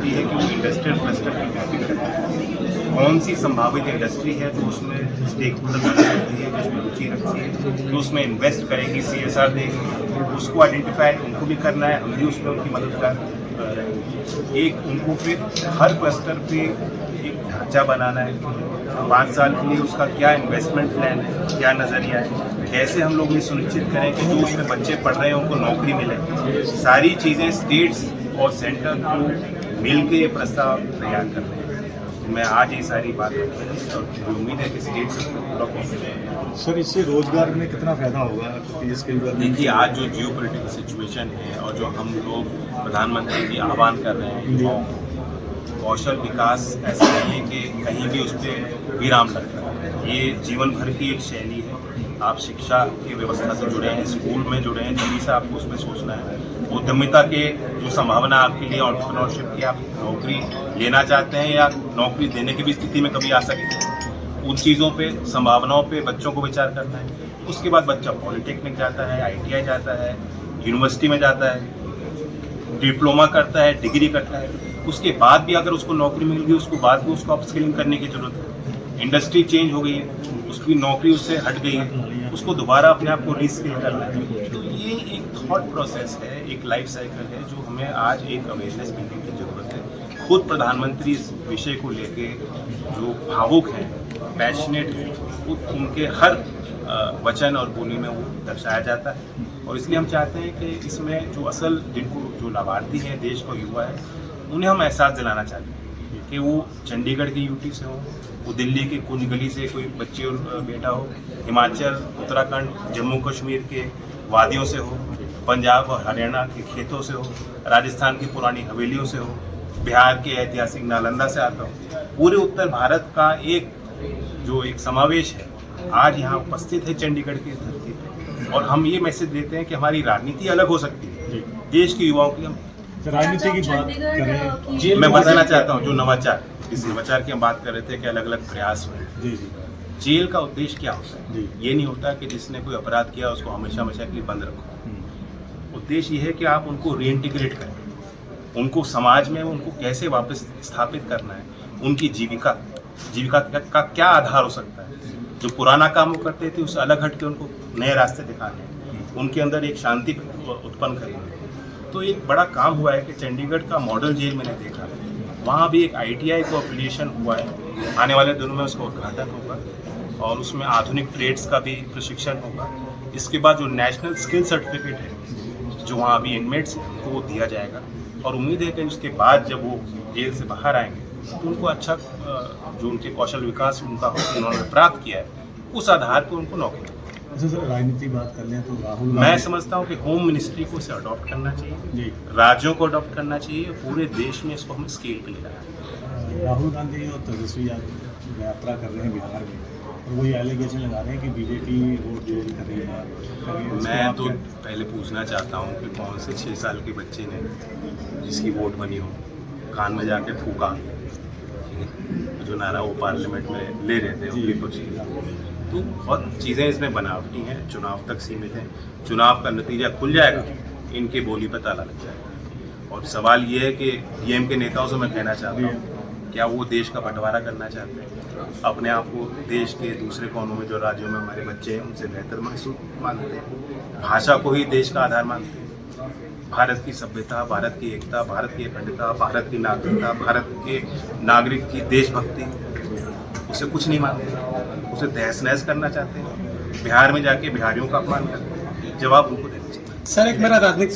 होती है कि वो इंडस्ट्रियल क्लस्टर की मैपिंग करता है, कौन सी संभावित इंडस्ट्री है तो उसमें स्टेक होल्डर बन सकती है, उसमें रुचि रखती है, तो उसमें इन्वेस्ट करेगी, CSR देगी, उसको आइडेंटिफाई उनको भी करना है, हम भी उसमें उनकी मददगार रहेंगे। एक उनको फिर हर क्लस्टर पे एक ढांचा बनाना है, 5 साल के लिए उसका क्या इन्वेस्टमेंट प्लान है, क्या नज़रिया है, कैसे हम लोग ये सुनिश्चित करें कि जो उसमें बच्चे पढ़ रहे हैं उनको नौकरी मिले। सारी चीज़ें स्टेट्स और सेंटर को मिल के ये प्रस्ताव तैयार कर रहे हैं। मैं आज ये सारी बात और उम्मीद है कि स्टेट्स इसमें पूरा कोशिश। सर, इससे रोजगार में कितना फायदा होगा देश के? देखिए, आज जो जियो पॉलिटिकल सिचुएशन है और जो हम लोग प्रधानमंत्री जी आह्वान कर रहे हैं युवाओं को, कौशल विकास ऐसा नहीं है कि कहीं भी उस पर विराम लग रहा है। ये जीवन भर की एक शैली है। आप शिक्षा की व्यवस्था से जुड़े हैं, स्कूल में जुड़े हैं, तभी से आपको उसमें सोचना है। उद्यमिता के जो संभावना आपके लिए, एंटरप्रेन्योरशिप की, आप नौकरी लेना चाहते हैं या नौकरी देने की भी स्थिति में कभी आ सके, उन चीज़ों पे, संभावनाओं पे बच्चों को विचार करना है। उसके बाद बच्चा पॉलिटेक्निक जाता है, ITI जाता है, यूनिवर्सिटी में जाता है, डिप्लोमा करता है, डिग्री करता है। उसके बाद भी अगर उसको नौकरी मिल गई, उसको बाद में उसको अपस्किलिंग करने की जरूरत है। इंडस्ट्री चेंज हो गई है, उसकी नौकरी उससे हट गई है, उसको दोबारा अपने आप को रीस्किल करना है। तो ये एक थॉट प्रोसेस है, एक लाइफ साइकिल है, जो हमें आज एक अवेयरनेस बिल्डिंग की जरूरत है। खुद प्रधानमंत्री इस विषय को लेके जो भावुक हैं, पैशनेट हैं, उनके हर वचन और बोली में वो दर्शाया जाता है। और इसलिए हम चाहते हैं कि इसमें जो असल जो लाभार्थी हैं, देश का युवा है, उन्हें हम एहसास दिलाना चाहते हैं कि वो चंडीगढ़ की यूटी से हो, वो दिल्ली की कुंज गली से कोई बच्चे और बेटा हो, हिमाचल, उत्तराखंड, जम्मू कश्मीर के वादियों से हो, पंजाब और हरियाणा के खेतों से हो, राजस्थान की पुरानी हवेलियों से हो, बिहार के ऐतिहासिक नालंदा से आता हो। पूरे उत्तर भारत का एक समावेश है, आज यहाँ उपस्थित है चंडीगढ़ की धरती पे। और हम ये मैसेज देते हैं कि हमारी राजनीति अलग हो सकती है, देश के युवाओं के लिए। राजनीति की बात करें, मैं बताना चाहता हूँ, जो नवाचार, इस नवाचार की हम बात कर रहे थे कि अलग अलग प्रयास हुए। जेल का उद्देश्य क्या होता है? ये नहीं होता कि जिसने कोई अपराध किया उसको हमेशा हमेशा के लिए बंद रखो। उद्देश्य ये है कि आप उनको रीइंटीग्रेट करें, उनको समाज में उनको कैसे वापस स्थापित करना है, उनकी जीविका का क्या आधार हो सकता है। जो पुराना काम वो करते थे उससे अलग हट के उनको नए रास्ते दिखाने, उनके अंदर एक शांति उत्पन्न करनी। तो एक बड़ा काम हुआ है कि चंडीगढ़ का मॉडल जेल मैंने देखा, वहाँ भी एक ITI को एफिलिएशन हुआ है। आने वाले दिनों में उसका उद्घाटन होगा और उसमें आधुनिक ट्रेड्स का भी प्रशिक्षण होगा। इसके बाद जो नेशनल स्किल सर्टिफिकेट है, जो वहाँ अभी इनमेट्स हैं, उनको वो दिया जाएगा। और उम्मीद है कि उसके बाद जब वो जेल से बाहर आएंगे तो उनको अच्छा जो उनके कौशल विकास उनका उन्होंने प्राप्त किया है, उस आधार पर उनको नौकरी। राजनीति बात कर लें तो राहुल, मैं समझता हूँ कि होम मिनिस्ट्री को इसे अडॉप्ट करना चाहिए, राज्यों को अडॉप्ट करना चाहिए, पूरे देश में इसको हम स्केल पे ले जाना है। राहुल गांधी और तेजस्वी यादव यात्रा कर रहे हैं बिहार में, और वही एलिगेशन लगा रहे हैं कि बीजेपी वोट चोरी कर रही है। मैं तो पहले पूछना चाहता हूँ कि कौन से 6 साल के बच्चे ने जिसकी वोट बनी हो, कान में जाके फूका, जो नारा वो पार्लियामेंट में ले रहे थे विपक्ष की। तो बहुत चीज़ें इसमें बनावटी हैं, चुनाव तक सीमित हैं। चुनाव का नतीजा खुल जाएगा, इनके बोली पर ताला लग जाएगा। और सवाल ये है कि DM के नेताओं से मैं कहना चाहता हूँ, क्या वो देश का बंटवारा करना चाहते हैं? अपने आप को देश के दूसरे कोनों में जो राज्यों में हमारे बच्चे हैं उनसे बेहतर महसूस मानते हैं, भाषा को ही देश का आधार मानते हैं। भारत की सभ्यता, भारत की एकता, भारत की अखंडता, भारत की नागरिकता, भारत के नागरिक की देशभक्ति, उसे कुछ नहीं मानते, उसे तहस नहस करना चाहते हैं। बिहार में जाके बिहारियों का अपमान करते हैं। जवाब उनको देना चाहिए। सर, एक मेरा राजनीतिक